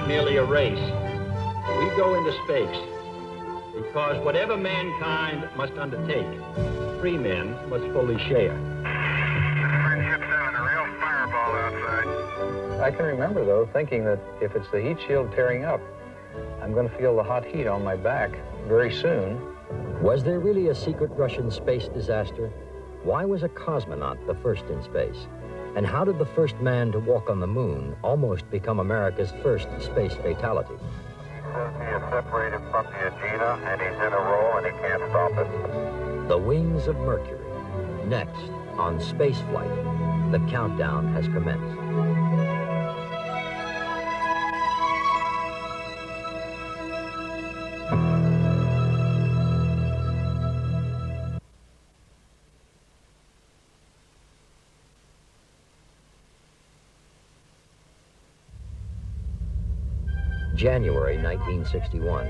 not merely a race. We go into space because whatever mankind must undertake, free men must fully share. Friendship 7, a real fireball outside. I can remember, though, thinking that if it's the heat shield tearing up, I'm going to feel the hot heat on my back very soon. Was there really a secret Russian space disaster? Why was a cosmonaut the first in space? And how did the first man to walk on the moon almost become America's first space fatality? He says he is separated from the Agena, and he's in a roll, and he can't stop it. The Wings of Mercury. Next, on SPACEFLIGHT, the countdown has commenced. January 1961,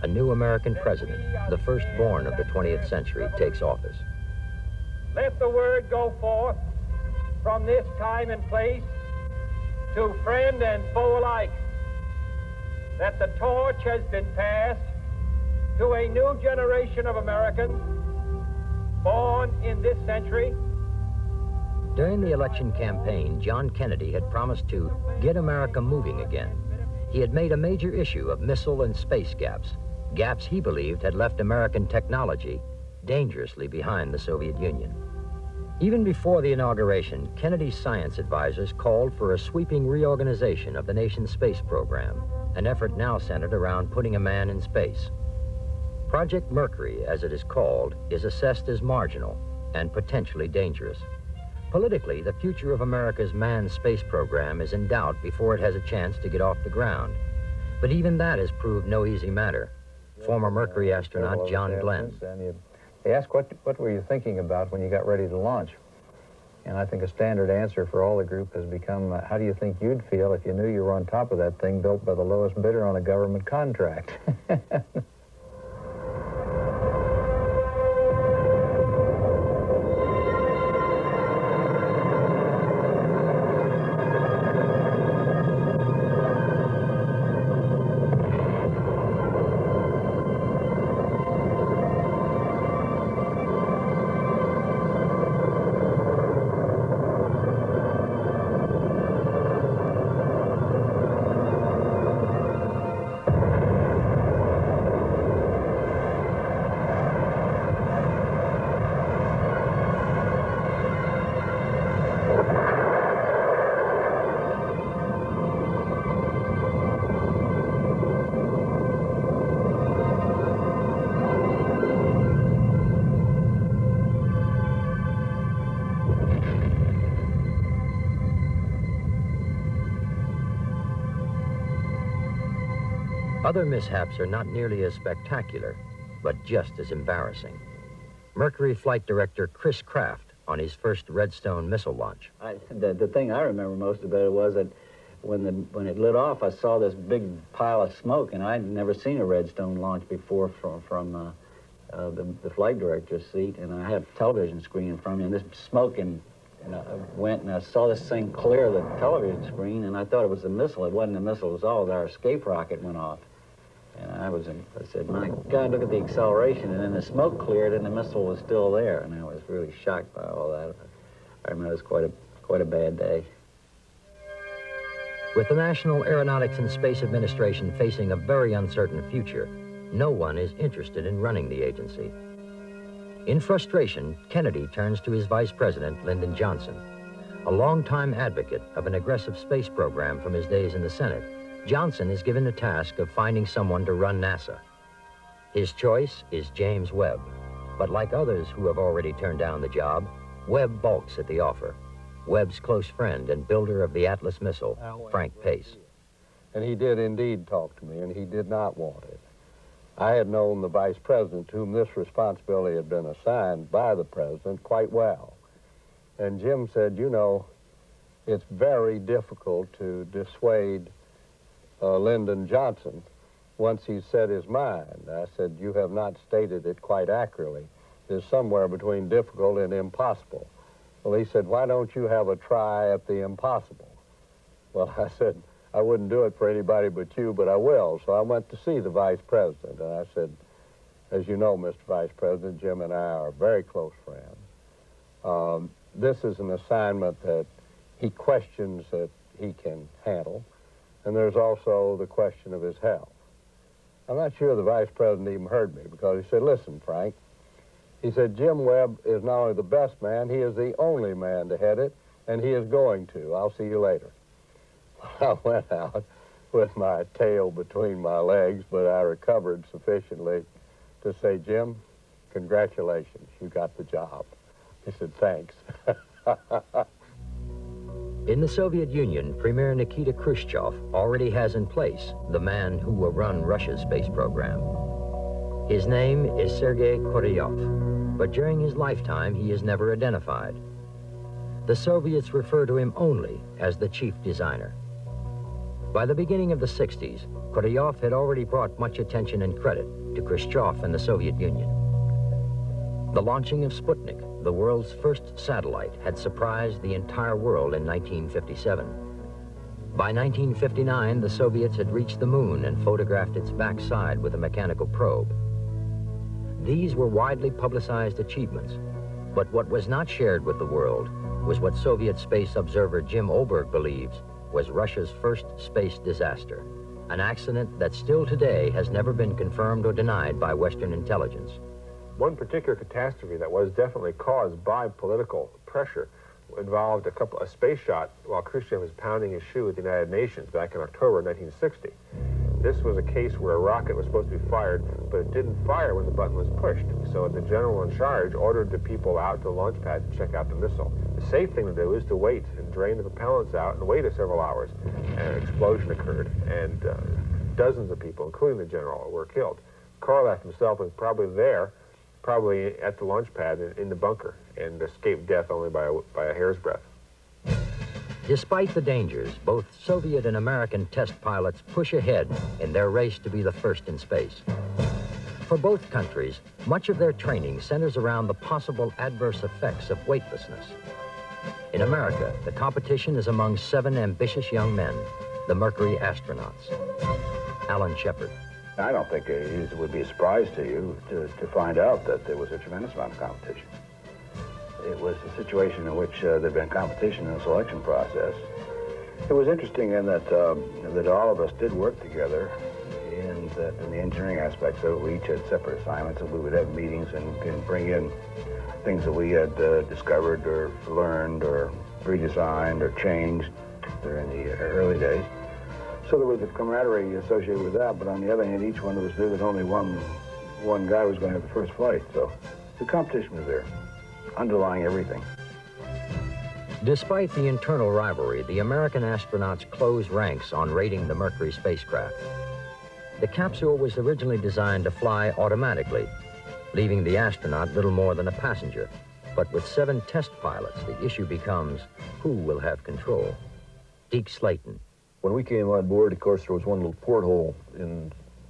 a new American president, the firstborn of the 20th century, takes office. Let the word go forth from this time and place to friend and foe alike that the torch has been passed to a new generation of Americans born in this century. During the election campaign, John Kennedy had promised to get America moving again. He had made a major issue of missile and space gaps, gaps he believed had left American technology dangerously behind the Soviet Union. Even before the inauguration, Kennedy's science advisors called for a sweeping reorganization of the nation's space program, an effort now centered around putting a man in space. Project Mercury, as it is called, is assessed as marginal and potentially dangerous. Politically, the future of America's manned space program is in doubt before it has a chance to get off the ground. But even that has proved no easy matter. Former Mercury astronaut John Glenn. They asked, what were you thinking about when you got ready to launch? And I think a standard answer for all the group has become, how do you think you'd feel if you knew you were on top of that thing built by the lowest bidder on a government contract? Other mishaps are not nearly as spectacular, but just as embarrassing. Mercury flight director Chris Kraft on his first Redstone missile launch. The thing I remember most about it was that when it lit off, I saw this big pile of smoke, and I'd never seen a Redstone launch before from the flight director's seat, and I had a television screen in front of me, and this smoke, and I went and I saw this thing clear the television screen, and I thought it was a missile. It wasn't a missile, it was all our escape rocket went off. And I said, my God, look at the acceleration. And then the smoke cleared and the missile was still there. And I was really shocked by all that. I remember it was quite a bad day. With the National Aeronautics and Space Administration facing a very uncertain future, no one is interested in running the agency. In frustration, Kennedy turns to his vice president, Lyndon Johnson. A longtime advocate of an aggressive space program from his days in the Senate, Johnson is given the task of finding someone to run NASA. His choice is James Webb, but like others who have already turned down the job, Webb balks at the offer. Webb's close friend and builder of the Atlas missile, Frank Pace. And he did indeed talk to me, and he did not want it. I had known the vice president, to whom this responsibility had been assigned by the president, quite well. And Jim said, you know, it's very difficult to dissuade Lyndon Johnson once he's set his mind. I said, you have not stated it quite accurately. It's somewhere between difficult and impossible. Well, he said, why don't you have a try at the impossible? Well, I said, I wouldn't do it for anybody but you, but I will. So I went to see the vice president, and I said, as you know, Mr. Vice President, Jim and I are very close friends. This is an assignment that he questions that he can handle, and there's also the question of his health. I'm not sure the vice president even heard me, because he said, listen, Frank, he said, Jim Webb is not only the best man, he is the only man to head it, and he is going to. I'll see you later. I went out with my tail between my legs, but I recovered sufficiently to say, Jim, congratulations, you got the job. He said, thanks. In the Soviet Union, Premier Nikita Khrushchev already has in place the man who will run Russia's space program. His name is Sergei Korolev, but during his lifetime, he is never identified. The Soviets refer to him only as the chief designer. By the beginning of the 60s, Korolev had already brought much attention and credit to Khrushchev and the Soviet Union. The launching of Sputnik, the world's first satellite, had surprised the entire world in 1957. By 1959, the Soviets had reached the moon and photographed its backside with a mechanical probe. These were widely publicized achievements, but what was not shared with the world was what Soviet space observer Jim Oberg believes was Russia's first space disaster, an accident that still today has never been confirmed or denied by Western intelligence. One particular catastrophe that was definitely caused by political pressure involved a space shot while Khrushchev was pounding his shoe at the United Nations back in October 1960. This was a case where a rocket was supposed to be fired, but it didn't fire when the button was pushed. So the general in charge ordered the people out to the launch pad to check out the missile. The safe thing to do is to wait and drain the propellants out and wait several hours. And an explosion occurred, and dozens of people, including the general, were killed. Korolev himself was probably there, probably at the launch pad in the bunker, and escaped death only by a hair's breadth. Despite the dangers, both Soviet and American test pilots push ahead in their race to be the first in space. For both countries, much of their training centers around the possible adverse effects of weightlessness. In America, the competition is among 7 ambitious young men, the Mercury astronauts. Alan Shepard. I don't think it would be a surprise to you to find out that there was a tremendous amount of competition. It was a situation in which there'd been competition in the selection process. It was interesting in that that all of us did work together in the engineering aspects of it. We each had separate assignments, and we would have meetings and bring in things that we had discovered or learned or redesigned or changed during the early days. So there was a camaraderie associated with that, but on the other hand, each one of us knew that only one guy was going to have the first flight. So the competition was there, underlying everything. Despite the internal rivalry, the American astronauts closed ranks on rating the Mercury spacecraft. The capsule was originally designed to fly automatically, leaving the astronaut little more than a passenger. But with 7 test pilots, the issue becomes who will have control. Deke Slayton. When we came on board, of course, there was one little porthole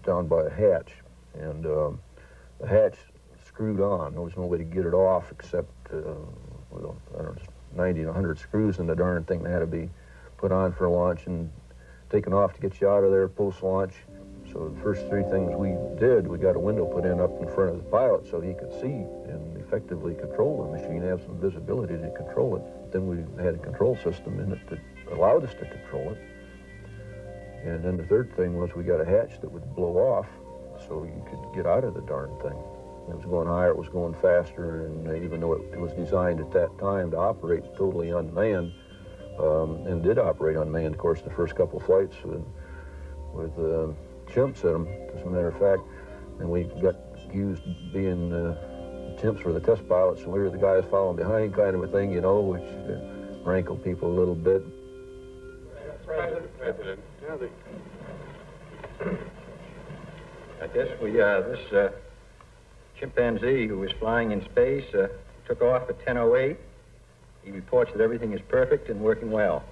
down by a hatch, and the hatch screwed on. There was no way to get it off except, well, I don't know, 90 to 100 screws in the darn thing that had to be put on for launch and taken off to get you out of there post-launch. So the first 3 things we did, we got a window put in up in front of the pilot so he could see and effectively control the machine, have some visibility to control it. Then we had a control system in it that allowed us to control it. And then the third thing was we got a hatch that would blow off so you could get out of the darn thing. It was going higher, it was going faster, and even though it was designed at that time to operate totally unmanned, and did operate unmanned, of course, the first couple flights with chimps in them, as a matter of fact, and we got accused of being chimps for the test pilots, and we were the guys following behind kind of a thing, you know, which rankled people a little bit. President. I guess this chimpanzee who was flying in space took off at 10:08. He reports that everything is perfect and working well.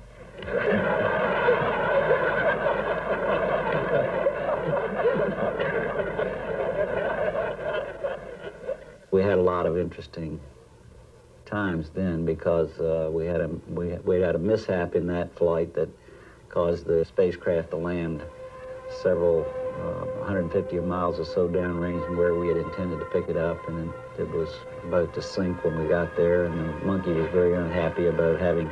We had a lot of interesting times then because we had a mishap in that flight that caused the spacecraft to land several 150 miles or so downrange from where we had intended to pick it up, and it was about to sink when we got there, and the monkey was very unhappy about having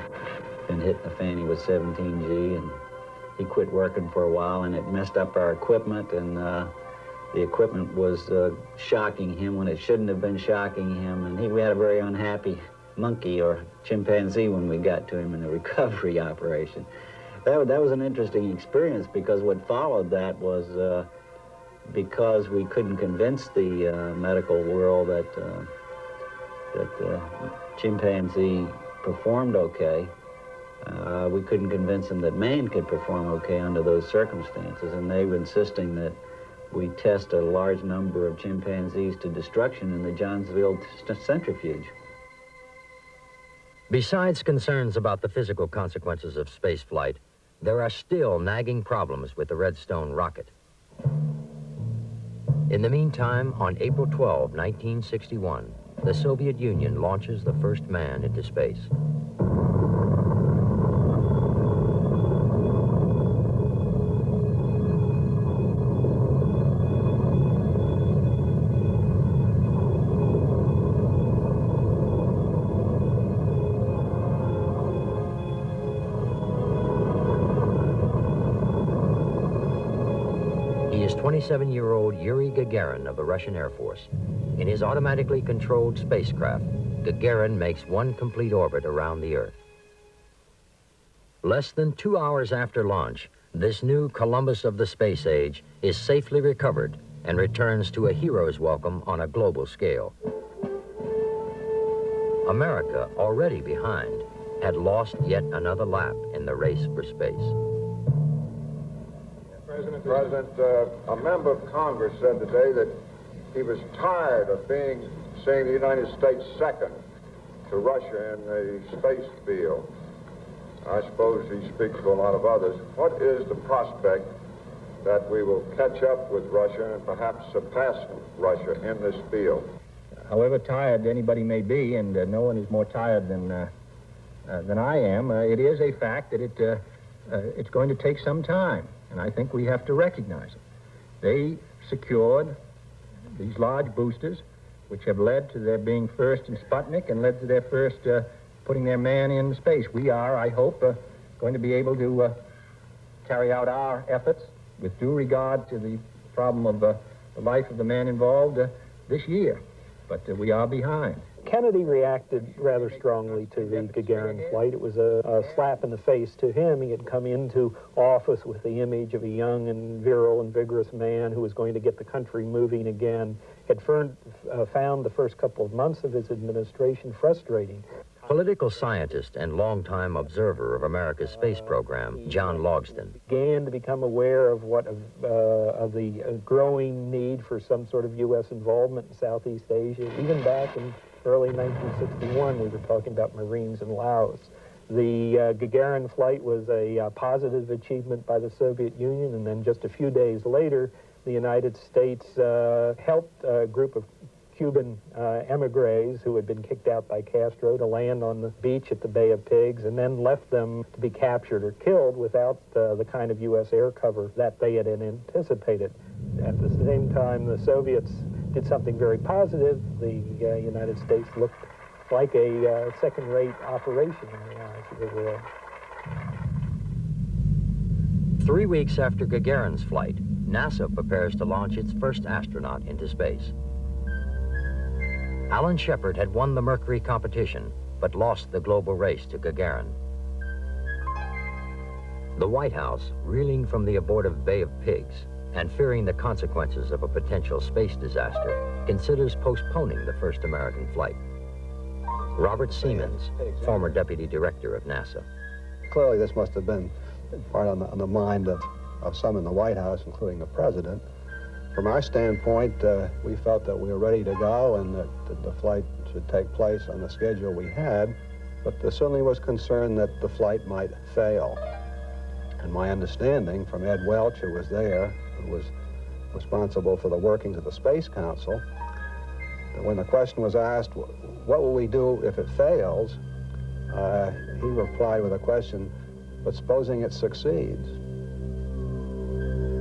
been hit in the fanny with 17G, and he quit working for a while, and it messed up our equipment, and the equipment was shocking him when it shouldn't have been shocking him, and we had a very unhappy monkey or chimpanzee when we got to him in the recovery operation. That was an interesting experience, because what followed that was because we couldn't convince the medical world that the chimpanzee performed okay. We couldn't convince them that man could perform okay under those circumstances, and they were insisting that we test a large number of chimpanzees to destruction in the Johnsonville centrifuge. Besides concerns about the physical consequences of spaceflight, there are still nagging problems with the Redstone rocket. In the meantime, on April 12, 1961, the Soviet Union launches the first man into space. He is 27-year-old Yuri Gagarin of the Russian Air Force. In his automatically controlled spacecraft, Gagarin makes one complete orbit around the Earth. Less than 2 hours after launch, this new Columbus of the space age is safely recovered and returns to a hero's welcome on a global scale. America, already behind, had lost yet another lap in the race for space. President, a member of Congress said today that he was tired of seeing the United States second to Russia in the space field. I suppose he speaks for a lot of others. What is the prospect that we will catch up with Russia and perhaps surpass Russia in this field? However tired anybody may be, and no one is more tired than I am, it is a fact that it's going to take some time, and I think we have to recognize it. They secured these large boosters, which have led to their being first in Sputnik and led to their first putting their man in space. We are, I hope, going to be able to carry out our efforts with due regard to the problem of the life of the man involved this year. But we are behind. Kennedy reacted rather strongly to the Gagarin flight. It was a slap in the face to him. He had come into office with the image of a young and virile and vigorous man who was going to get the country moving again. Had found the first couple of months of his administration frustrating. Political scientist and longtime observer of America's space program, John Logsdon, began to become aware of of the growing need for some sort of U.S. involvement in Southeast Asia. Even back in early 1961, we were talking about Marines in Laos. The Gagarin flight was a positive achievement by the Soviet Union, and then just a few days later, the United States helped a group of Cuban emigres who had been kicked out by Castro to land on the beach at the Bay of Pigs, and then left them to be captured or killed without the kind of U.S. air cover that they had anticipated. At the same time, the Soviets did something very positive. The United States looked like a second-rate operation in the eyes of the world. 3 weeks after Gagarin's flight, NASA prepares to launch its first astronaut into space. Alan Shepard had won the Mercury competition, but lost the global race to Gagarin. The White House, reeling from the abortive Bay of Pigs and fearing the consequences of a potential space disaster, considers postponing the first American flight. Robert Siemens, former deputy director of NASA. Clearly this must have been part on the mind of some in the White House, including the president. From our standpoint, we felt that we were ready to go and that the flight should take place on the schedule we had, but there certainly was concern that the flight might fail. And my understanding from Ed Welch, who was there, who was responsible for the workings of the Space Council, that when the question was asked, what will we do if it fails, he replied with a question, But supposing it succeeds?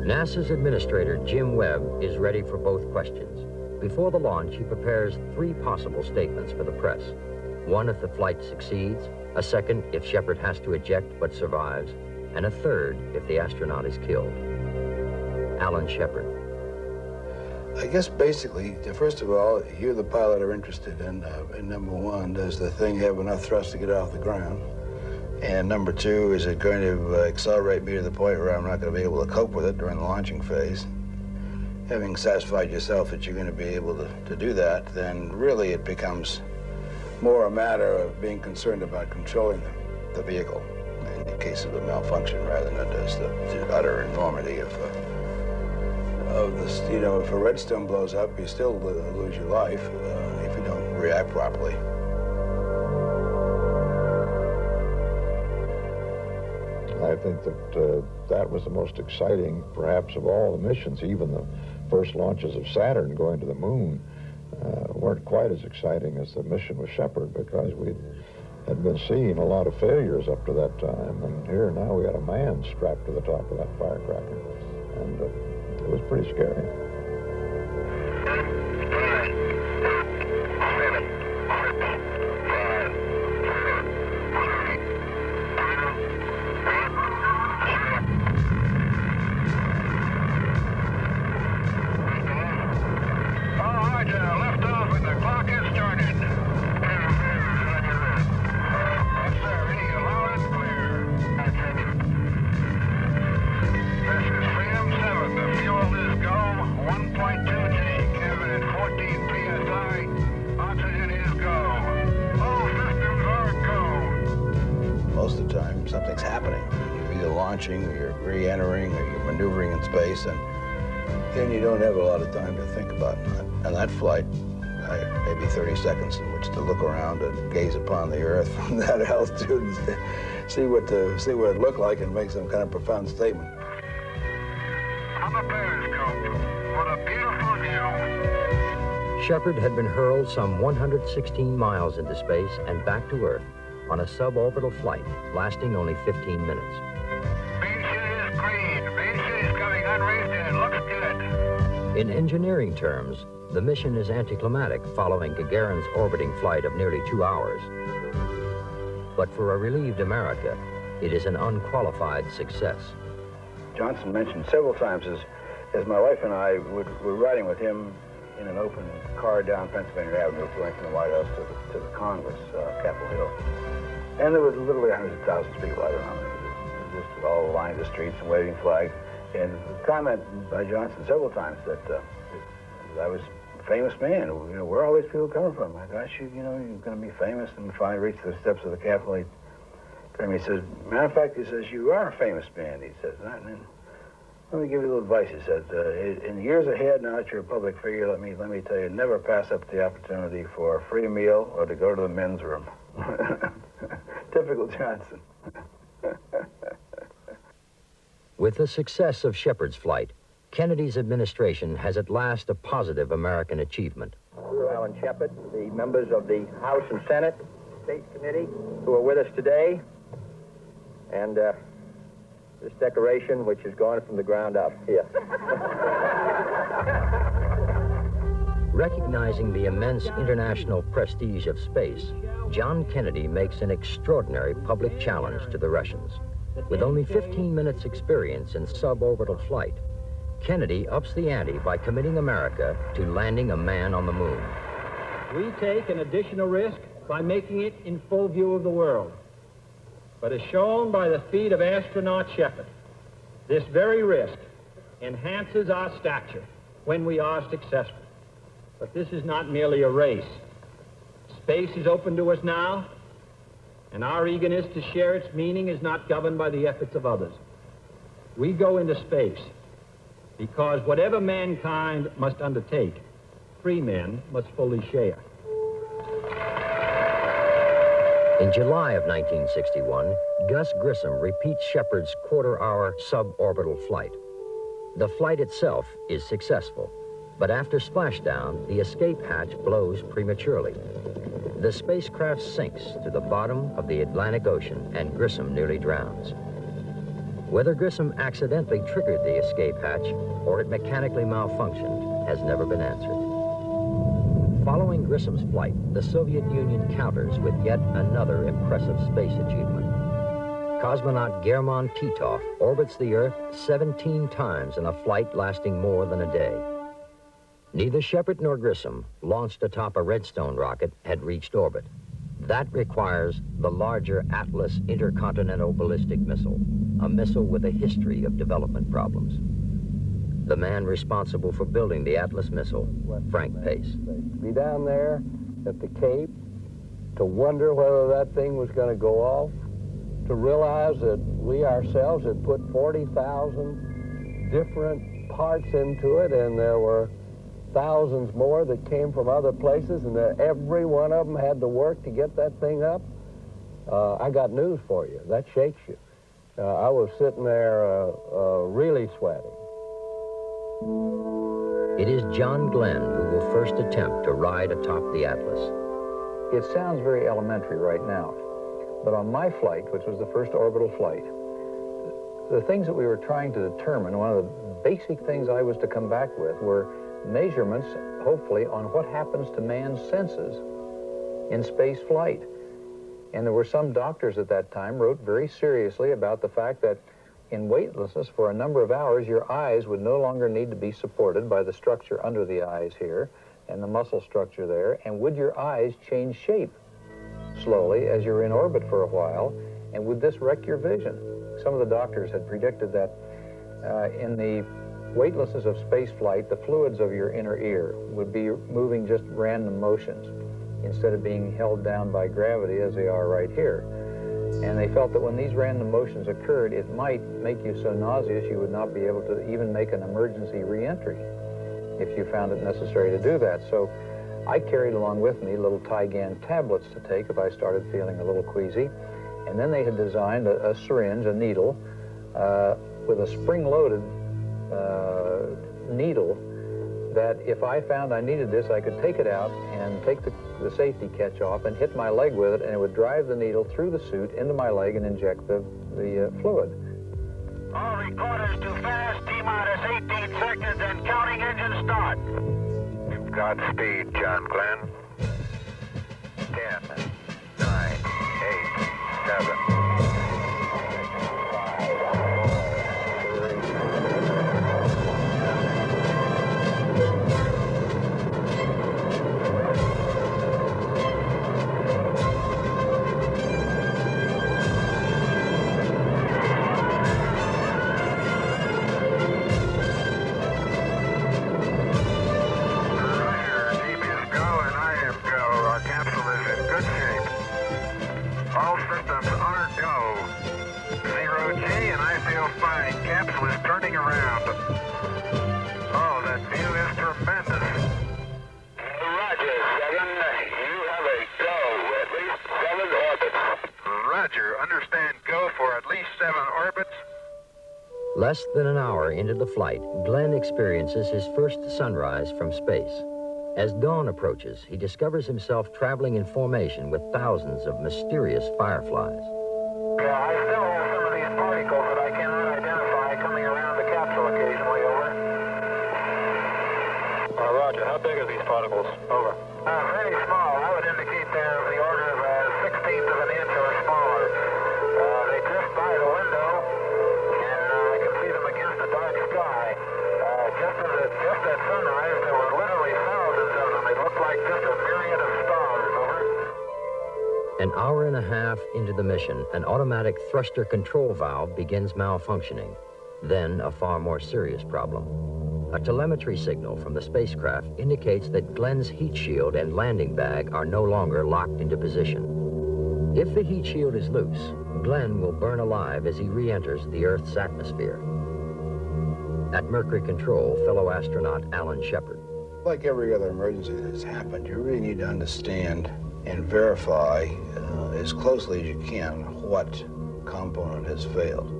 NASA's administrator, Jim Webb, is ready for both questions. Before the launch, he prepares 3 possible statements for the press. One if the flight succeeds, a second if Shepard has to eject but survives, and a third if the astronaut is killed. Alan Shepard. I guess basically, first of all, you, the pilot, are interested in number one, does the thing have enough thrust to get off the ground? And number two, is it going to accelerate me to the point where I'm not going to be able to cope with it during the launching phase? Having satisfied yourself that you're going to be able to do that, then really it becomes more a matter of being concerned about controlling the vehicle in the case of a malfunction rather than just the utter enormity of this. You know, if a redstone blows up, you still lose your life if you don't react properly. I think that that was the most exciting, perhaps, of all the missions. Even the first launches of Saturn going to the moon weren't quite as exciting as the mission with Shepard, because we had been seeing a lot of failures up to that time, and here now we had a man strapped to the top of that firecracker, and it was pretty scary. Most of the time, something's happening. You're either launching, or you're re-entering, or you're maneuvering in space, and then you don't have a lot of time to think about it. And that flight, maybe 30 seconds in which to look around and gaze upon the Earth from that altitude and see what it looked like and make some kind of profound statement. On the periscope, what a beautiful view. Shepard had been hurled some 116 miles into space and back to Earth on a suborbital flight lasting only 15 minutes. Main chute is green. Main chute is coming unraised and it looks good. In engineering terms, the mission is anticlimactic following Gagarin's orbiting flight of nearly 2 hours. But for a relieved America, it is an unqualified success. Johnson mentioned several times as my wife and I were riding with him in an open car down Pennsylvania Avenue going from the White House to the Congress, Capitol Hill. And there was literally hundreds of thousands of people, I don't know, just all lined the streets and waving flags. And a comment by Johnson several times that I was a famous man. You know, where are all these people coming from? I thought, you know, you're going to be famous. And finally reached the steps of the Capitol. He turned to me and says, matter of fact, he says, you are a famous man, he says. And then, let me give you a little advice, he said. In the years ahead, now that you're a public figure, let me tell you, never pass up the opportunity for a free meal or to go to the men's room. Typical Johnson. With the success of Shepard's flight, Kennedy's administration has at last a positive American achievement. Alan Shepard, the members of the House and Senate Space Committee who are with us today, and this decoration, which has gone from the ground up here. Recognizing the immense international prestige of space, John Kennedy makes an extraordinary public challenge to the Russians. With only 15 minutes experience in suborbital flight, Kennedy ups the ante by committing America to landing a man on the moon. We take an additional risk by making it in full view of the world. But as shown by the feat of astronaut Shepard, this very risk enhances our stature when we are successful. But this is not merely a race. Space is open to us now, and our eagerness to share its meaning is not governed by the efforts of others. We go into space because whatever mankind must undertake, free men must fully share. In July of 1961, Gus Grissom repeats Shepard's quarter-hour suborbital flight. The flight itself is successful, but after splashdown, the escape hatch blows prematurely. The spacecraft sinks to the bottom of the Atlantic Ocean, and Grissom nearly drowns. Whether Grissom accidentally triggered the escape hatch or it mechanically malfunctioned has never been answered. Following Grissom's flight, the Soviet Union counters with yet another impressive space achievement. Cosmonaut German Titov orbits the Earth 17 times in a flight lasting more than a day. Neither Shepard nor Grissom, launched atop a Redstone rocket, had reached orbit. That requires the larger Atlas intercontinental ballistic missile, a missile with a history of development problems. The man responsible for building the Atlas missile, Frank Pace. Be down there at the Cape to wonder whether that thing was going to go off, to realize that we ourselves had put 40,000 different parts into it, and there were thousands more that came from other places, and that every one of them had to work to get that thing up. I got news for you. That shakes you. I was sitting there really sweating. It is John Glenn who will first attempt to ride atop the Atlas. It sounds very elementary right now, but on my flight, which was the first orbital flight, the things that we were trying to determine, one of the basic things I was to come back with were measurements, hopefully, on what happens to man's senses in space flight. And there were some doctors at that time wrote very seriously about the fact that in weightlessness for a number of hours, your eyes would no longer need to be supported by the structure under the eyes here and the muscle structure there, and would your eyes change shape slowly as you're in orbit for a while, and would this wreck your vision? Some of the doctors had predicted that in the weightlessness of space flight, the fluids of your inner ear would be moving just random motions instead of being held down by gravity as they are right here. And they felt that when these random motions occurred, it might make you so nauseous you would not be able to even make an emergency re-entry if you found it necessary to do that. So I carried along with me little Tygan tablets to take if I started feeling a little queasy. And then they had designed a syringe, a needle, with a spring-loaded needle that if I found I needed this, I could take it out and take the safety catch off and hit my leg with it, and it would drive the needle through the suit into my leg and inject the fluid. All recorders to fast, T-minus 18 seconds and counting engine start. Godspeed, John Glenn. 10, 9, 8, 7. Less than an hour into the flight, Glenn experiences his first sunrise from space. As dawn approaches, he discovers himself traveling in formation with thousands of mysterious fireflies. Yeah, I still have some of these particles that I cannot identify coming around the capsule occasionally, over. Roger, how big are these particles? Over. Very small. I would indicate they're of the order of a 16th of an inch or smaller. They drift by the window, and I can see them against the dark sky. Just at sunrise, there were literally thousands of them. It looked like just a myriad of stars, over. An hour and a half into the mission, an automatic thruster control valve begins malfunctioning. Then a far more serious problem. A telemetry signal from the spacecraft indicates that Glenn's heat shield and landing bag are no longer locked into position. If the heat shield is loose, Glenn will burn alive as he re-enters the Earth's atmosphere. At Mercury Control, fellow astronaut Alan Shepard. Like every other emergency that has happened, you really need to understand and verify as closely as you can what component has failed.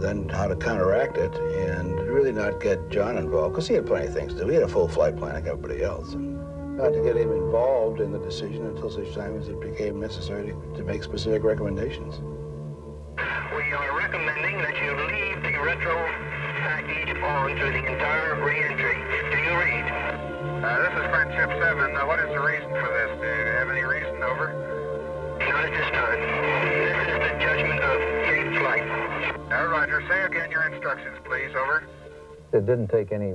Then how to counteract it and really not get John involved, because he had plenty of things to do. He had a full flight plan like everybody else. And not to get him involved in the decision until such time as it became necessary to make specific recommendations. We we are recommending that you leave the retro package on through the entire re-entry. Do you read? This is Friendship 7. What is the reason for this? Do you have any reason? Over? Not at this time. This is the judgment of Cape Flight. Roger. Say again your instructions, please. Over. It didn't take any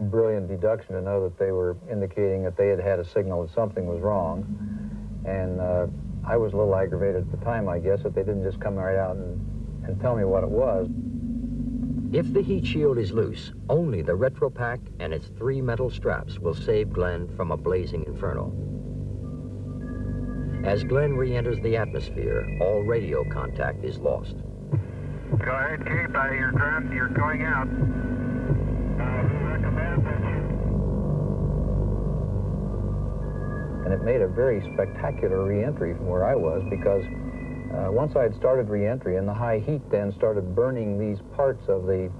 brilliant deduction to know that they were indicating that they had had a signal that something was wrong. And I was a little aggravated at the time, I guess, that they didn't just come right out and tell me what it was. If the heat shield is loose, only the retro pack and its 3 metal straps will save Glenn from a blazing inferno. As Glenn re-enters the atmosphere, all radio contact is lost. Go ahead, Cape. You're going out. And it made a very spectacular re-entry from where I was, because once I had started re-entry and the high heat then started burning these parts of the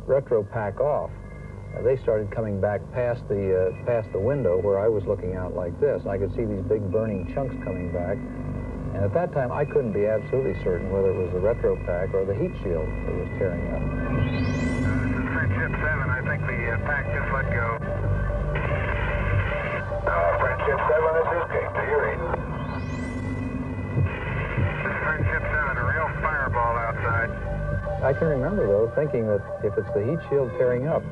retro pack off, they started coming back past the window where I was looking out like this. I could see these big burning chunks coming back. And at that time, I couldn't be absolutely certain whether it was the retro pack or the heat shield that was tearing up. This is Friendship 7. I think the pack just let go. Friendship 7, this is Cape. Do you read? This is Friendship 7, a real fireball outside. I can remember, though, thinking that if it's the heat shield tearing up,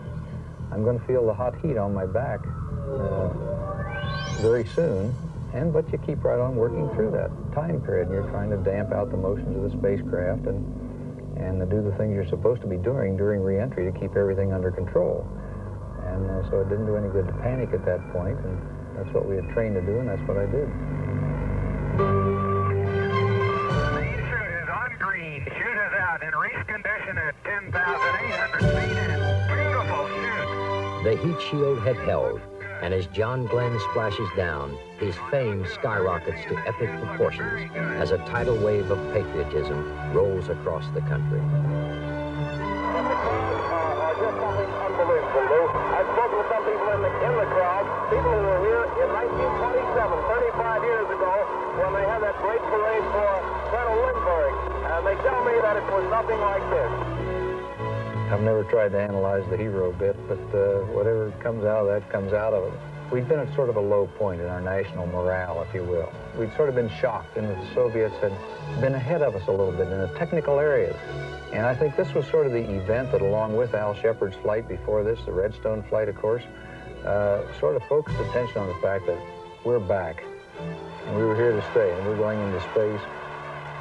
I'm going to feel the hot heat on my back very soon. But you keep right on working through that time period, and you're trying to damp out the motions of the spacecraft and do the things you're supposed to be doing during re-entry to keep everything under control. And so it didn't do any good to panic at that point, and that's what we had trained to do, and that's what I did. The heat chute is on green. Chute is out in race condition at 10,800 feet and beautiful chute. The heat shield had held, and as John Glenn splashes down, his fame skyrockets to epic proportions as a tidal wave of patriotism rolls across the country. Just something unbelievable, Lou. I've spoken with some people in the crowd, people who were here in 1927, 35 years ago, when they had that great parade for Colonel Lindbergh, and they tell me that it was nothing like this. I've never tried to analyze the hero bit, but whatever comes out of that comes out of it. We've been at sort of a low point in our national morale, if you will. We'd sort of been shocked in that the Soviets had been ahead of us a little bit in the technical areas. And I think this was sort of the event that, along with Al Shepard's flight before this, the Redstone flight, of course, sort of focused attention on the fact that we're back, and we were here to stay, and we're going into space,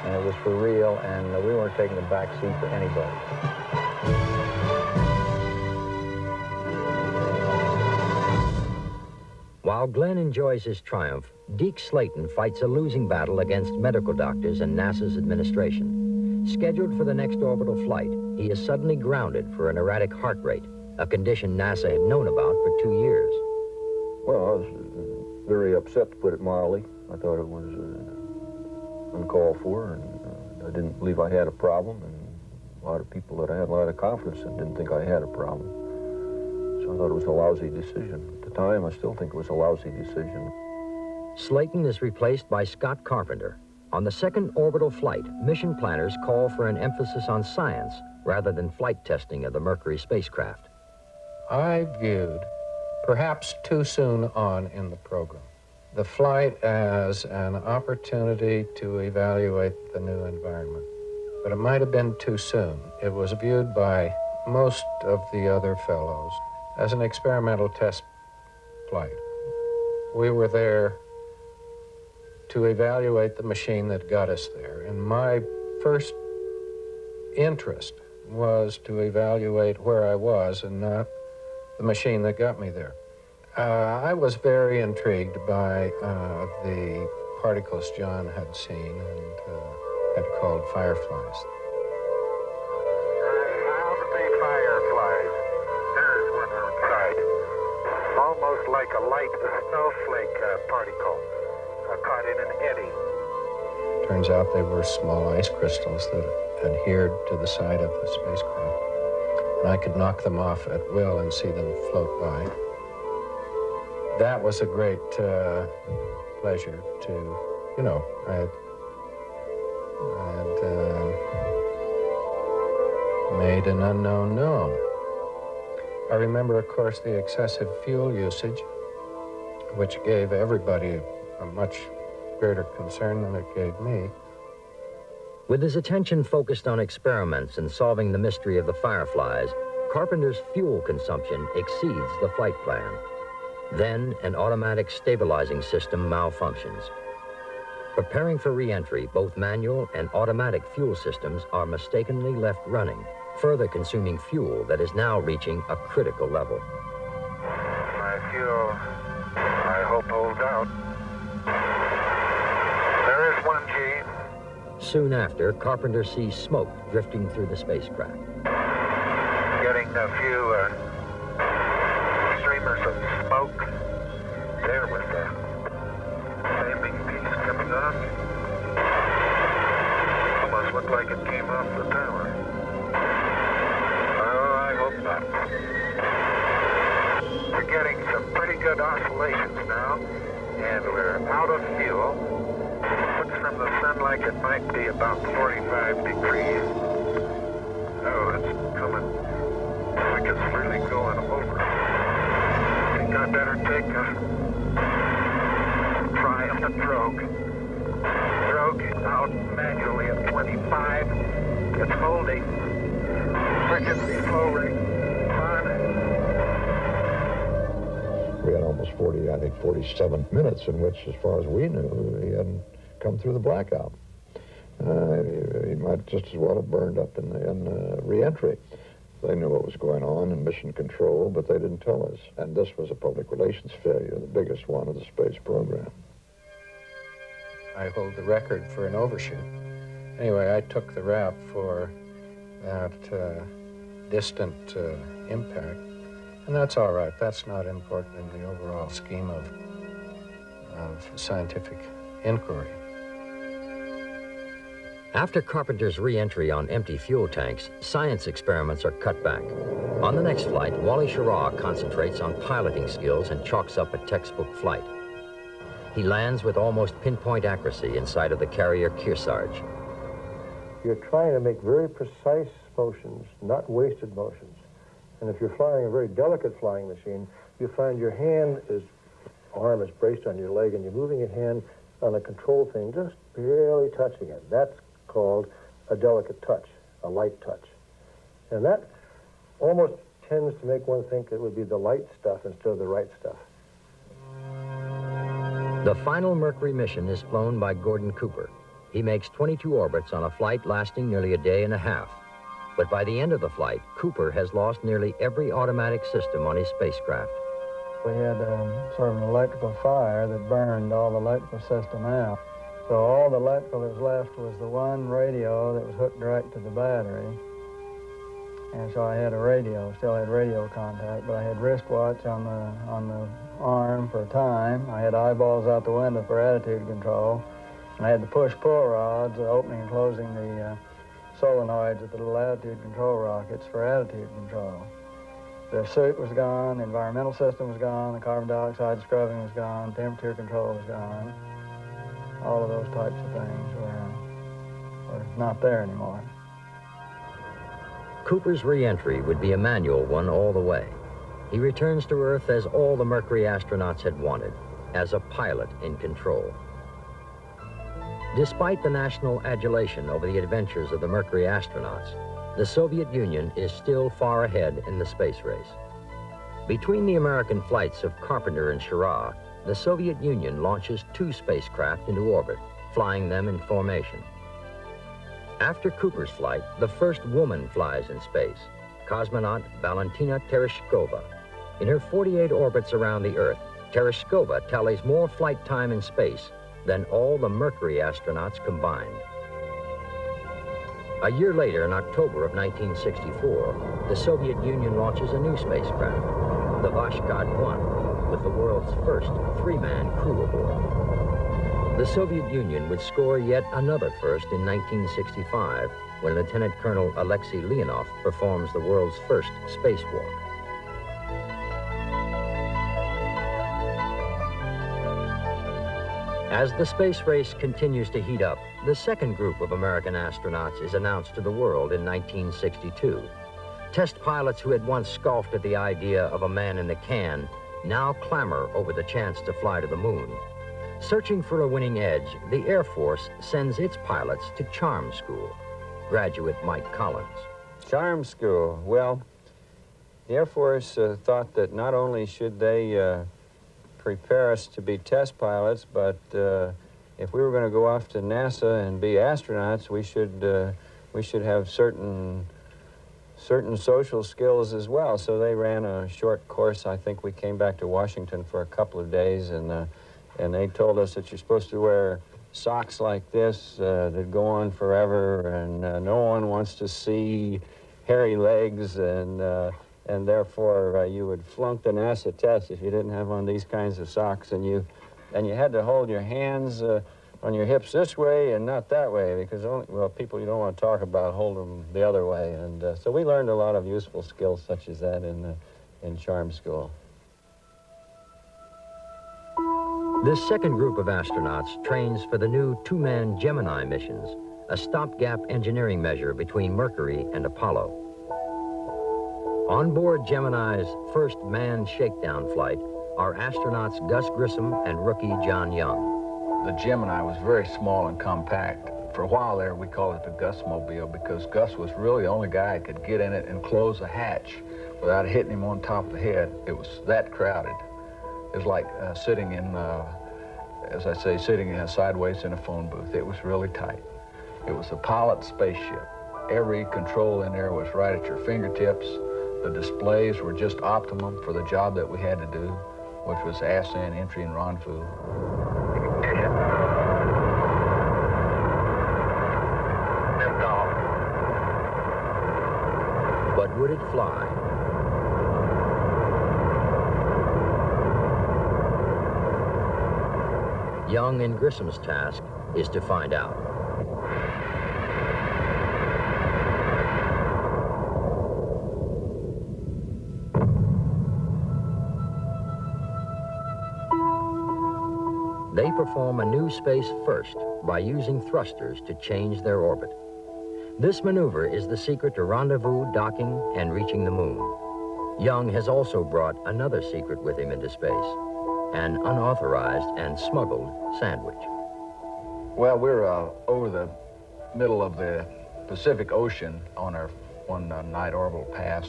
and it was for real, and we weren't taking a back seat for anybody. While Glenn enjoys his triumph, Deke Slayton fights a losing battle against medical doctors and NASA's administration. Scheduled for the next orbital flight, he is suddenly grounded for an erratic heart rate, a condition NASA had known about for 2 years. Well, I was very upset, to put it mildly. I thought it was uncalled for, and I didn't believe I had a problem, and a lot of people that I had a lot of confidence in didn't think I had a problem. So I thought it was a lousy decision. At the time, I still think it was a lousy decision. Slayton is replaced by Scott Carpenter. On the second orbital flight, mission planners call for an emphasis on science rather than flight testing of the Mercury spacecraft. I viewed, perhaps too soon on in the program, the flight as an opportunity to evaluate the new environment. But it might have been too soon. It was viewed by most of the other fellows as an experimental test flight. We were there to evaluate the machine that got us there. And my first interest was to evaluate where I was and not the machine that got me there. I was very intrigued by the particles John had seen and had called fireflies. Almost like a light snowflake particle caught in an eddy. Turns out they were small ice crystals that adhered to the side of the spacecraft. And I could knock them off at will and see them float by. That was a great pleasure to, you know, I had made an unknown known. I remember, of course, the excessive fuel usage, which gave everybody a much greater concern than it gave me. With his attention focused on experiments and solving the mystery of the fireflies, Carpenter's fuel consumption exceeds the flight plan. Then an automatic stabilizing system malfunctions. Preparing for re-entry, both manual and automatic fuel systems are mistakenly left running, further consuming fuel that is now reaching a critical level. My fuel, I hope, holds out. There is 1G. Soon after, Carpenter sees smoke drifting through the spacecraft. Getting a few streamers of smoke. There was the flaming piece coming off. Almost looked like it came off the tower. Oh, I hope not. We're getting some pretty good oscillations now, and we're out of fuel. Looks from the sun like it might be about 45 degrees. Oh, it's coming like it's really going over. I think I better take a try on the drogue. Drogue out manually at 25. It's holding. Emergency flow rate on. We had almost 47 minutes in which, as far as we knew, he hadn't come through the blackout. He might just as well have burned up in re-entry. They knew what was going on in mission control, but they didn't tell us. And this was a public relations failure, the biggest one of the space program. I hold the record for an overshoot. Anyway, I took the rap for that distant impact, and that's all right. That's not important in the overall scheme of scientific inquiry. After Carpenter's re-entry on empty fuel tanks, science experiments are cut back. On the next flight, Wally Schirra concentrates on piloting skills and chalks up a textbook flight. He lands with almost pinpoint accuracy inside of the carrier Kearsarge. You're trying to make very precise motions, not wasted motions. And if you're flying a very delicate flying machine, you find your arm is braced on your leg, and you're moving your hand on a control thing, just barely touching it. That's called a delicate touch, a light touch. And that almost tends to make one think it would be the light stuff instead of the right stuff. The final Mercury mission is flown by Gordon Cooper. He makes 22 orbits on a flight lasting nearly a day and a half. But by the end of the flight, Cooper has lost nearly every automatic system on his spacecraft. We had sort of an electrical fire that burned all the electrical system out. So all the electrical that was left was the one radio that was hooked direct to the battery. And so I had a radio, still had radio contact, but I had wristwatch on the arm for time. I had eyeballs out the window for attitude control. And I had the push-pull rods, opening and closing the solenoids at the little attitude control rockets for attitude control. The suit was gone, the environmental system was gone, the carbon dioxide scrubbing was gone, temperature control was gone. All of those types of things were not there anymore. Cooper's re-entry would be a manual one all the way. He returns to Earth as all the Mercury astronauts had wanted, as a pilot in control. Despite the national adulation over the adventures of the Mercury astronauts, the Soviet Union is still far ahead in the space race. Between the American flights of Carpenter and Schirra, the Soviet Union launches 2 spacecraft into orbit, flying them in formation. After Cooper's flight, the first woman flies in space, cosmonaut Valentina Tereshkova. In her 48 orbits around the Earth, Tereshkova tallies more flight time in space than all the Mercury astronauts combined. A year later, in October of 1964, the Soviet Union launches a new spacecraft, the Vashkod 1, with the world's first 3-man crew aboard. The Soviet Union would score yet another first in 1965, when Lieutenant Colonel Alexei Leonov performs the world's first spacewalk. As the space race continues to heat up, the second group of American astronauts is announced to the world in 1962. Test pilots who had once scoffed at the idea of a man in the can now clamor over the chance to fly to the moon. Searching for a winning edge, the Air Force sends its pilots to charm school. Graduate Mike Collins. Charm school. Well, the Air Force thought that not only should they prepare us to be test pilots, but if we were going to go off to NASA and be astronauts, we should have certain social skills as well. So they ran a short course. I think we came back to Washington for a couple of days, and they told us that you're supposed to wear socks like this that go on forever, and no one wants to see hairy legs, and therefore you would flunk the NASA test if you didn't have on these kinds of socks, and you had to hold your hands on your hips this way and not that way, because people you don't want to talk about hold them the other way, and so we learned a lot of useful skills such as that in charm school. This second group of astronauts trains for the new two-man Gemini missions, a stopgap engineering measure between Mercury and Apollo. On board Gemini's first manned shakedown flight are astronauts Gus Grissom and rookie John Young. The Gemini was very small and compact. For a while there, we called it the Gus-mobile because Gus was really the only guy who could get in it and close the hatch without hitting him on top of the head. It was that crowded. It was like sitting in, as I say, sitting sideways in a phone booth. It was really tight. It was a pilot spaceship. Every control in there was right at your fingertips. The displays were just optimum for the job that we had to do, which was ascent, entry, and rendezvous. But would it fly? Young and Grissom's task is to find out. They perform a new space first by using thrusters to change their orbit. This maneuver is the secret to rendezvous, docking, and reaching the moon. Young has also brought another secret with him into space, an unauthorized and smuggled sandwich. Well, we're over the middle of the Pacific Ocean on our one night orbital pass.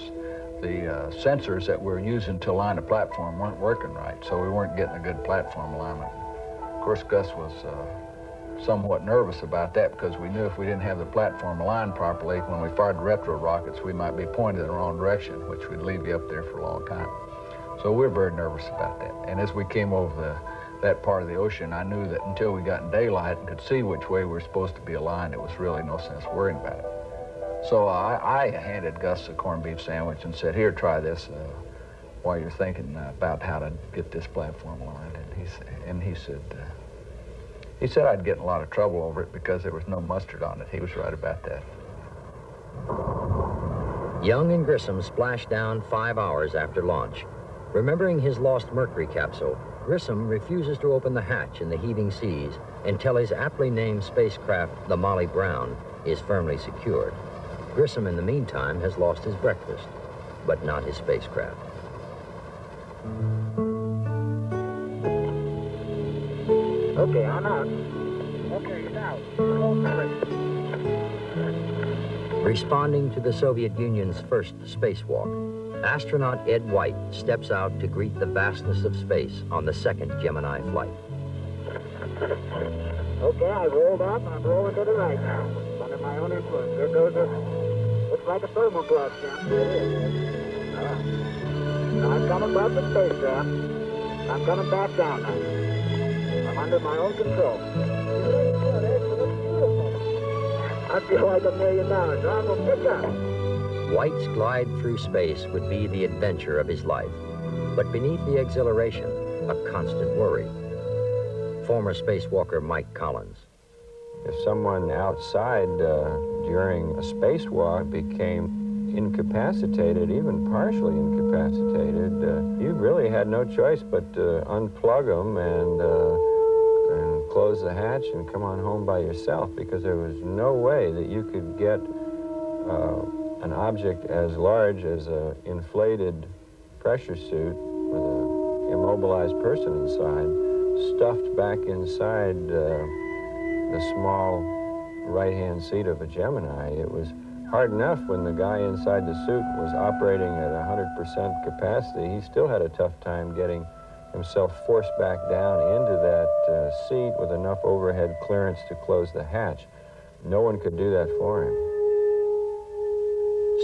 The sensors that we're using to align the platform weren't working right, so we weren't getting a good platform alignment. Of course, Gus was somewhat nervous about that because we knew if we didn't have the platform aligned properly, when we fired the retro rockets, we might be pointed in the wrong direction, which would leave you up there for a long time. So we're very nervous about that. And as we came over that part of the ocean, I knew that until we got in daylight and could see which way we were supposed to be aligned, it was really no sense worrying about it. So I handed Gus a corned beef sandwich and said, "Here, try this while you're thinking about how to get this platform aligned." And he said I'd get in a lot of trouble over it because there was no mustard on it. He was right about that. Young and Grissom splashed down 5 hours after launch. Remembering his lost Mercury capsule, Grissom refuses to open the hatch in the heaving seas until his aptly named spacecraft, the Molly Brown, is firmly secured. Grissom, in the meantime, has lost his breakfast, but not his spacecraft. Okay, I'm out. Okay, he's out. Responding to the Soviet Union's first spacewalk, astronaut Ed White steps out to greet the vastness of space on the second Gemini flight. Okay, I rolled up. I'm rolling to the right now. Under my own influence. There goes looks like a thermocloth, Jim. It is. Now I'm coming above the spacecraft. I'm coming back down now. I'm under my own control. I feel like $1 million. I'm going to pick up. White's glide through space would be the adventure of his life. But beneath the exhilaration, a constant worry. Former spacewalker Mike Collins. If someone outside during a spacewalk became incapacitated, even partially incapacitated, you really had no choice but to unplug them and close the hatch and come on home by yourself, because there was no way that you could get an object as large as an inflated pressure suit with an immobilized person inside, stuffed back inside the small right-hand seat of a Gemini. It was hard enough when the guy inside the suit was operating at 100% capacity. He still had a tough time getting himself forced back down into that seat with enough overhead clearance to close the hatch. No one could do that for him.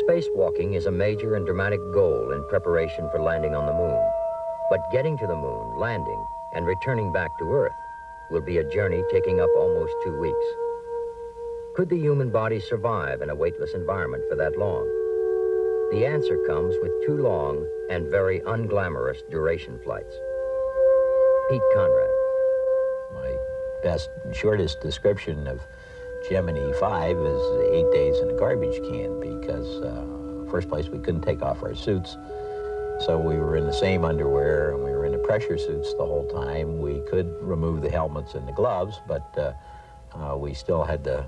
Spacewalking is a major and dramatic goal in preparation for landing on the moon. But getting to the moon, landing, and returning back to Earth will be a journey taking up almost 2 weeks. Could the human body survive in a weightless environment for that long? The answer comes with 2 long and very unglamorous duration flights. Pete Conrad. My best, shortest description of Gemini 5 is 8 days in a garbage can, because first place, we couldn't take off our suits, so we were in the same underwear and we were in the pressure suits the whole time. We could remove the helmets and the gloves, but we still had to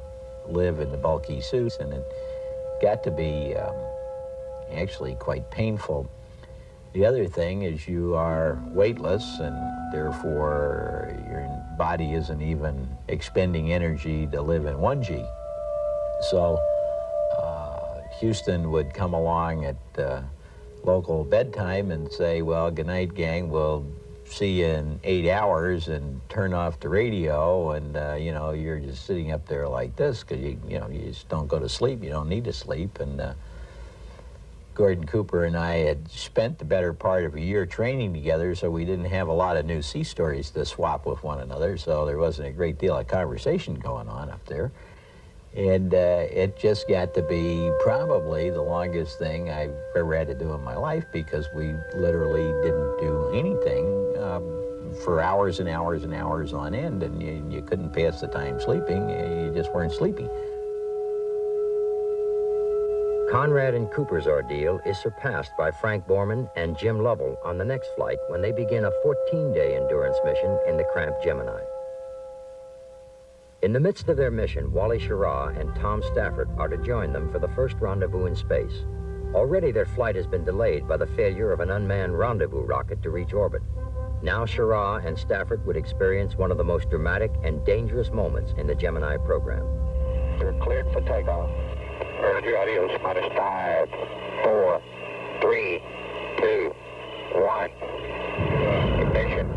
live in the bulky suits, and it got to be actually quite painful. The other thing is you are weightless, and therefore your body isn't even expending energy to live in 1G. So Houston would come along at local bedtime and say, well, good night, gang, we'll see you in 8 hours, and turn off the radio, and you know, you're just sitting up there like this because you just don't go to sleep. You don't need to sleep. And Gordon Cooper and I had spent the better part of a year training together, so we didn't have a lot of new sea stories to swap with one another, so there wasn't a great deal of conversation going on up there. And it just got to be probably the longest thing I've ever had to do in my life, because we literally didn't do anything for hours and hours and hours on end, and you couldn't pass the time sleeping. You just weren't sleeping. Conrad and Cooper's ordeal is surpassed by Frank Borman and Jim Lovell on the next flight, when they begin a 14-day endurance mission in the cramped Gemini. In the midst of their mission, Wally Schirra and Tom Stafford are to join them for the first rendezvous in space. Already their flight has been delayed by the failure of an unmanned rendezvous rocket to reach orbit. Now Schirra and Stafford would experience one of the most dramatic and dangerous moments in the Gemini program. You're cleared for takeoff. Roger, adios, minus 5, 4, 3, 2, 1. Ignition.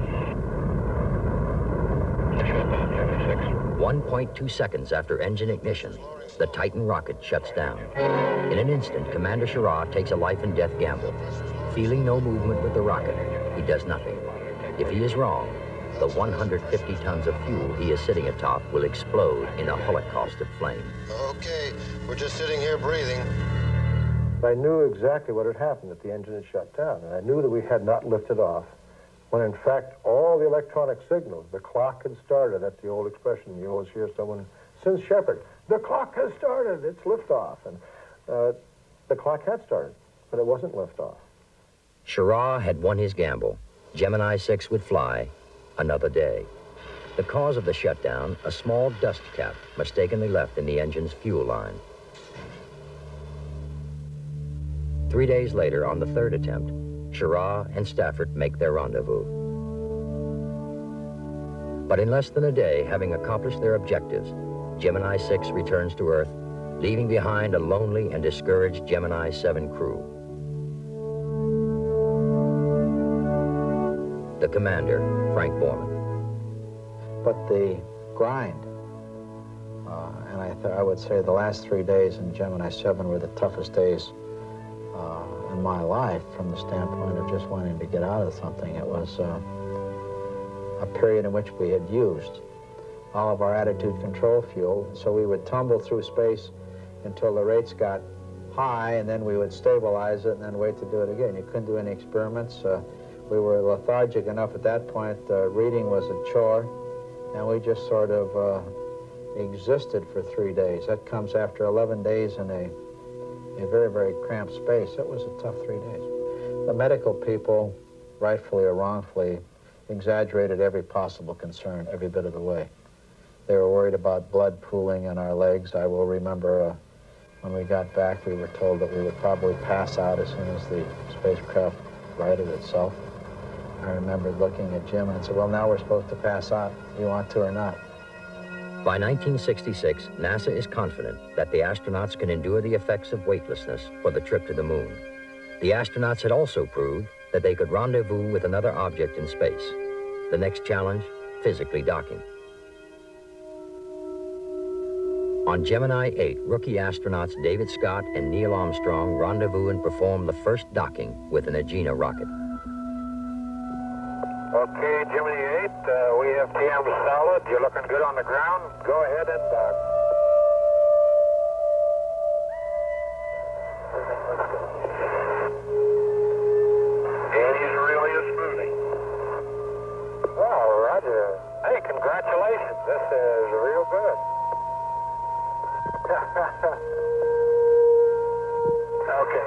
1.2 seconds after engine ignition, the Titan rocket shuts down. In an instant, Commander Schirra takes a life and death gamble. Feeling no movement with the rocket, he does nothing. If he is wrong, the 150 tons of fuel he is sitting atop will explode in a holocaust of flame. Okay, we're just sitting here breathing. I knew exactly what had happened, that the engine had shut down, and I knew that we had not lifted off, when in fact all the electronic signals, the clock had started. That's the old expression. You always hear someone, since Shepard, the clock has started, it's liftoff. And the clock had started, but it wasn't liftoff. Schirra had won his gamble. Gemini 6 would fly another day. The cause of the shutdown, a small dust cap mistakenly left in the engine's fuel line. 3 days later, on the third attempt, Schirra and Stafford make their rendezvous. But in less than a day, having accomplished their objectives, Gemini 6 returns to Earth, leaving behind a lonely and discouraged Gemini 7 crew. The commander, Frank Borman. But the grind, and I would say the last 3 days in Gemini 7 were the toughest days in my life, from the standpoint of just wanting to get out of something. It was a period in which we had used all of our attitude control fuel, so we would tumble through space until the rates got high, and then we would stabilize it and then wait to do it again. You couldn't do any experiments. We were lethargic enough at that point. Reading was a chore, and we just sort of existed for 3 days. That comes after 11 days in a very, very cramped space. It was a tough 3 days. The medical people, rightfully or wrongfully, exaggerated every possible concern every bit of the way. They were worried about blood pooling in our legs. I will remember when we got back, we were told that we would probably pass out as soon as the spacecraft righted itself. I remember looking at Jim and said, well, now we're supposed to pass out. Do you want to or not? By 1966, NASA is confident that the astronauts can endure the effects of weightlessness for the trip to the moon. The astronauts had also proved that they could rendezvous with another object in space. The next challenge, physically docking. On Gemini 8, rookie astronauts David Scott and Neil Armstrong rendezvous and perform the first docking with an Agena rocket. Okay, Gemini 8, we have TM solid. You're looking good on the ground. Go ahead and dock. And he's really a smoothie. Well, Roger. Hey, congratulations. This is real good. Okay,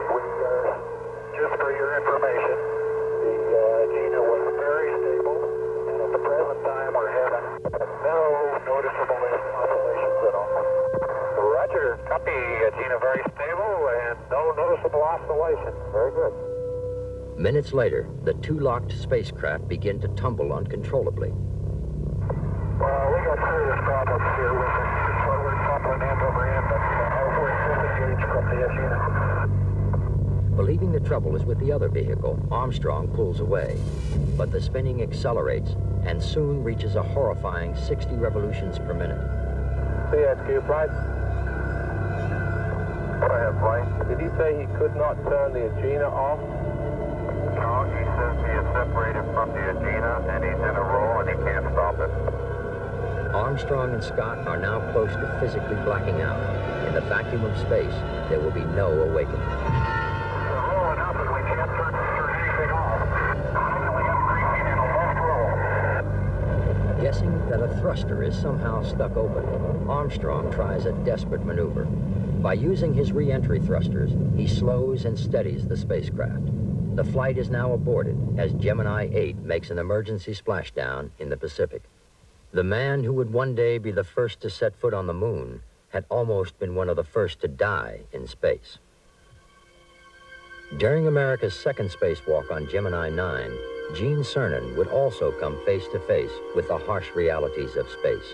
just for your information, the Agena was very stable, and at the present time we're having no noticeable oscillations at all. Roger, copy. Agena very stable and no noticeable oscillations. Very good. Minutes later, the two locked spacecraft begin to tumble uncontrollably. Well, we got serious problems here with the controller coupling end over end, but we're disengaged from the Agena. Believing the trouble is with the other vehicle, Armstrong pulls away. But the spinning accelerates and soon reaches a horrifying 60 revolutions per minute. CSQ flight. Go ahead, Flight. Did he say he could not turn the Agena off? No, he says he is separated from the Agena and he's in a roll and he can't stop it. Armstrong and Scott are now close to physically blacking out. In the vacuum of space, there will be no awakening. Guessing that a thruster is somehow stuck open, Armstrong tries a desperate maneuver. By using his re-entry thrusters, he slows and steadies the spacecraft. The flight is now aborted as Gemini 8 makes an emergency splashdown in the Pacific. The man who would one day be the first to set foot on the moon had almost been one of the first to die in space. During America's second spacewalk on Gemini 9, Gene Cernan would also come face to face with the harsh realities of space.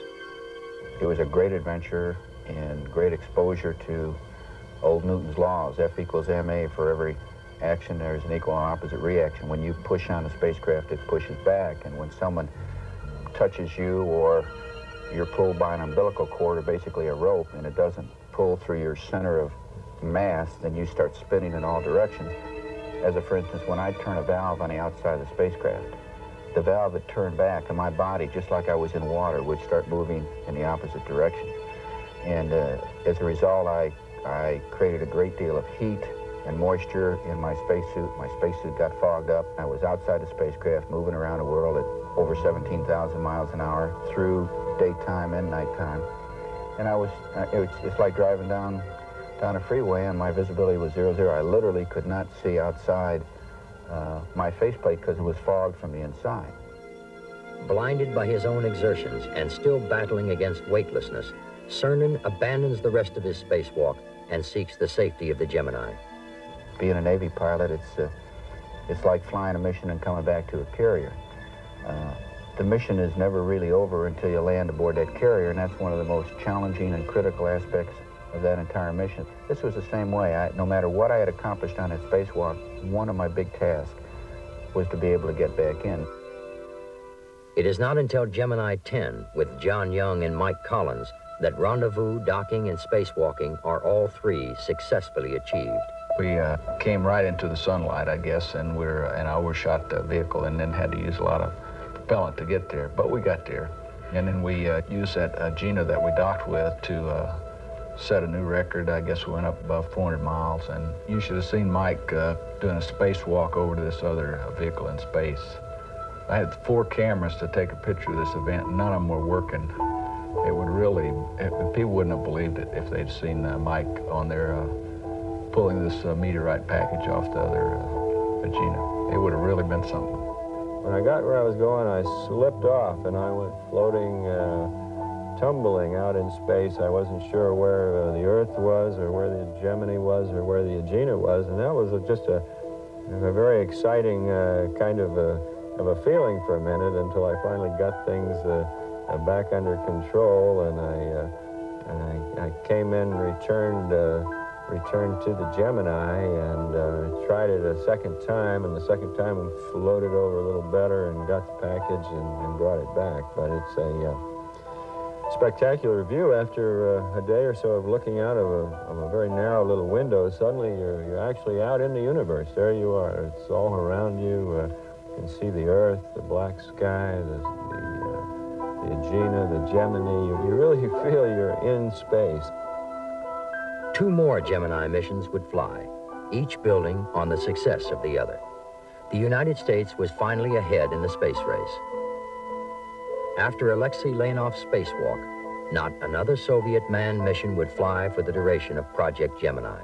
It was a great adventure and great exposure to old Newton's laws. F equals ma. For every action, there's an equal and opposite reaction. When you push on a spacecraft, it pushes back. And when someone touches you or you're pulled by an umbilical cord or basically a rope and it doesn't pull through your center of mass, then you start spinning in all directions. As for instance, when I turn a valve on the outside of the spacecraft, the valve would turn back and my body, just like I was in water, would start moving in the opposite direction. And as a result, I created a great deal of heat and moisture in my spacesuit. My spacesuit got fogged up. I was outside the spacecraft, moving around the world at over 17,000 miles an hour through daytime and nighttime. And it's like driving down a freeway and my visibility was 0-0. I literally could not see outside my faceplate because it was fogged from the inside. Blinded by his own exertions and still battling against weightlessness, Cernan abandons the rest of his spacewalk and seeks the safety of the Gemini. Being a Navy pilot, it's like flying a mission and coming back to a carrier. The mission is never really over until you land aboard that carrier, and that's one of the most challenging and critical aspects of that entire mission. This was the same way. No matter what I had accomplished on that spacewalk, one of my big tasks was to be able to get back in. It is not until Gemini 10, with John Young and Mike Collins, that rendezvous, docking, and spacewalking are all three successfully achieved. We came right into the sunlight, I guess, and we're an overshot vehicle and then had to use a lot of propellant to get there, but we got there. And then we used that Agena that we docked with to set a new record. I guess we went up above 400 miles, and you should have seen Mike doing a spacewalk over to this other vehicle in space. I had 4 cameras to take a picture of this event, and none of them were working. It would really, people wouldn't have believed it if they'd seen Mike on there pulling this meteorite package off the other Agena. It would have really been something. When I got where I was going, I slipped off and I went floating, tumbling out in space. I wasn't sure where the Earth was or where the Gemini was or where the Agena was, and that was just a very exciting kind of a feeling for a minute until I finally got things back under control, and I came in, returned to the Gemini, and tried it a second time, and the second time we floated over a little better and got the package and brought it back. But it's a spectacular view after a day or so of looking out of a very narrow little window. Suddenly you're actually out in the universe. There you are. It's all around you. You can see the Earth, the black sky, the Agena, the Gemini. You really feel you're in space. 2 more Gemini missions would fly, each building on the success of the other. The United States was finally ahead in the space race. After Alexei Leonov's spacewalk, not another Soviet manned mission would fly for the duration of Project Gemini.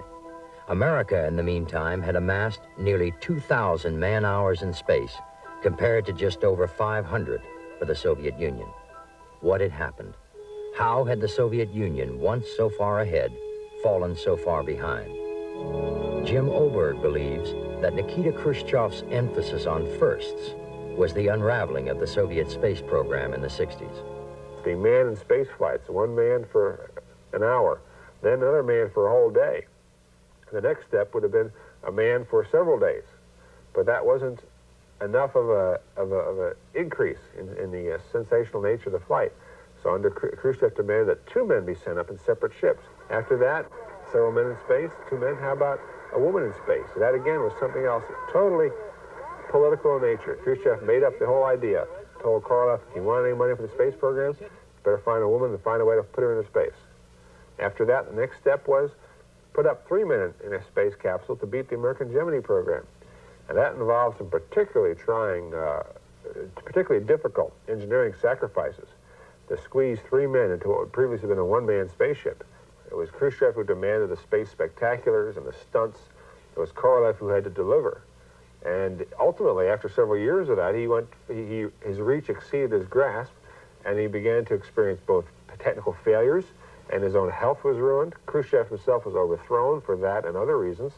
America, in the meantime, had amassed nearly 2,000 man-hours in space, compared to just over 500 for the Soviet Union. What had happened? How had the Soviet Union, once so far ahead, fallen so far behind? Jim Oberg believes that Nikita Khrushchev's emphasis on firsts was the unraveling of the Soviet space program in the 60s. The man in space flights, one man for an hour, then another man for a whole day. The next step would have been a man for several days, but that wasn't enough of a increase in the sensational nature of the flight. So under Khrushchev demanded that 2 men be sent up in separate ships. After that, several men in space, 2 men. How about a woman in space? That again was something else, totally political in nature. Khrushchev made up the whole idea. Told Korolev, if you want any money for the space programs, better find a woman and find a way to put her into space. After that, the next step was put up 3 men in a space capsule to beat the American Gemini program. And that involved some particularly trying, particularly difficult engineering sacrifices to squeeze 3 men into what would previously have been a 1-man spaceship. It was Khrushchev who demanded the space spectaculars and the stunts. It was Korolev who had to deliver. And ultimately, after several years of that, his reach exceeded his grasp, and he began to experience both technical failures, and his own health was ruined. Khrushchev himself was overthrown for that and other reasons,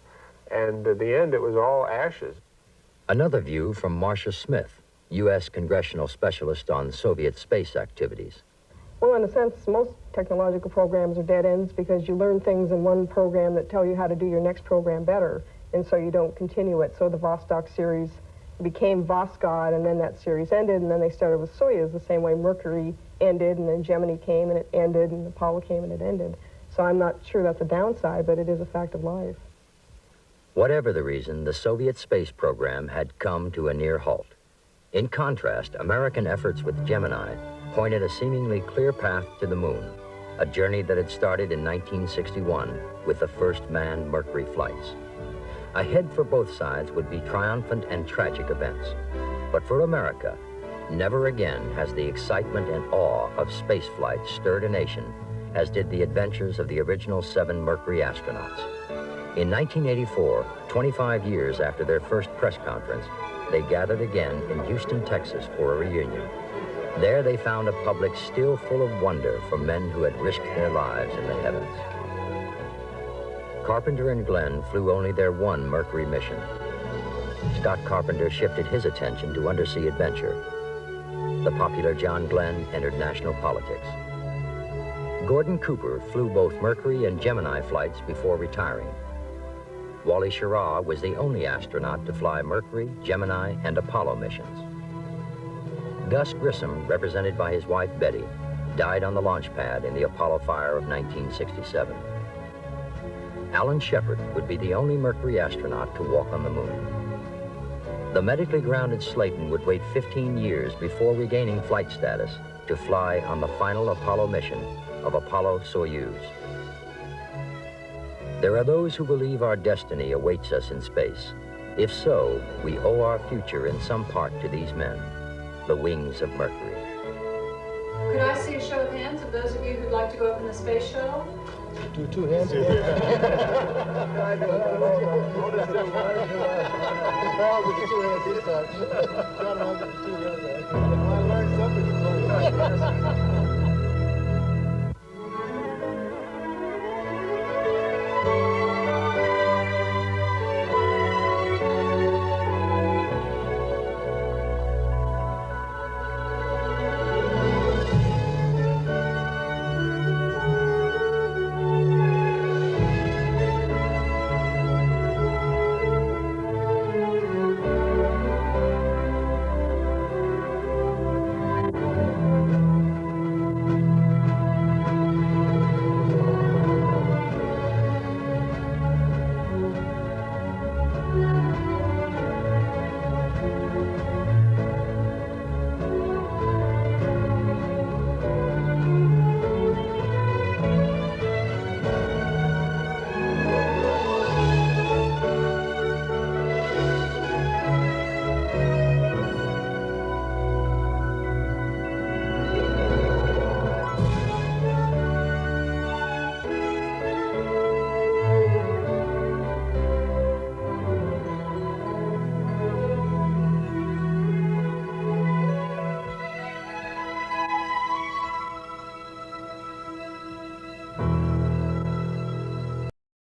and at the end, it was all ashes. Another view from Marcia Smith, U.S. Congressional Specialist on Soviet space activities. Well, in a sense, most technological programs are dead ends because you learn things in one program that tell you how to do your next program better, and so you don't continue it. So the Vostok series became Voskhod, and then that series ended, and then they started with Soyuz the same way Mercury ended, and then Gemini came, and it ended, and Apollo came, and it ended. So I'm not sure that's a downside, but it is a fact of life. Whatever the reason, the Soviet space program had come to a near halt. In contrast, American efforts with Gemini pointed a seemingly clear path to the moon, a journey that had started in 1961 with the first manned Mercury flights. Ahead for both sides would be triumphant and tragic events. But for America, never again has the excitement and awe of spaceflight stirred a nation as did the adventures of the original 7 Mercury astronauts. In 1984, 25 years after their first press conference, they gathered again in Houston, Texas for a reunion. There they found a public still full of wonder for men who had risked their lives in the heavens. Carpenter and Glenn flew only their 1 Mercury mission. Scott Carpenter shifted his attention to undersea adventure. The popular John Glenn entered national politics. Gordon Cooper flew both Mercury and Gemini flights before retiring. Wally Schirra was the only astronaut to fly Mercury, Gemini, and Apollo missions. Gus Grissom, represented by his wife Betty, died on the launch pad in the Apollo fire of 1967. Alan Shepard would be the only Mercury astronaut to walk on the moon. The medically grounded Slayton would wait 15 years before regaining flight status to fly on the final Apollo mission of Apollo-Soyuz. There are those who believe our destiny awaits us in space. If so, we owe our future in some part to these men, the wings of Mercury. Could I see a show of hands of those of you who'd like to go up in the space shuttle? Two hands together. I learned something.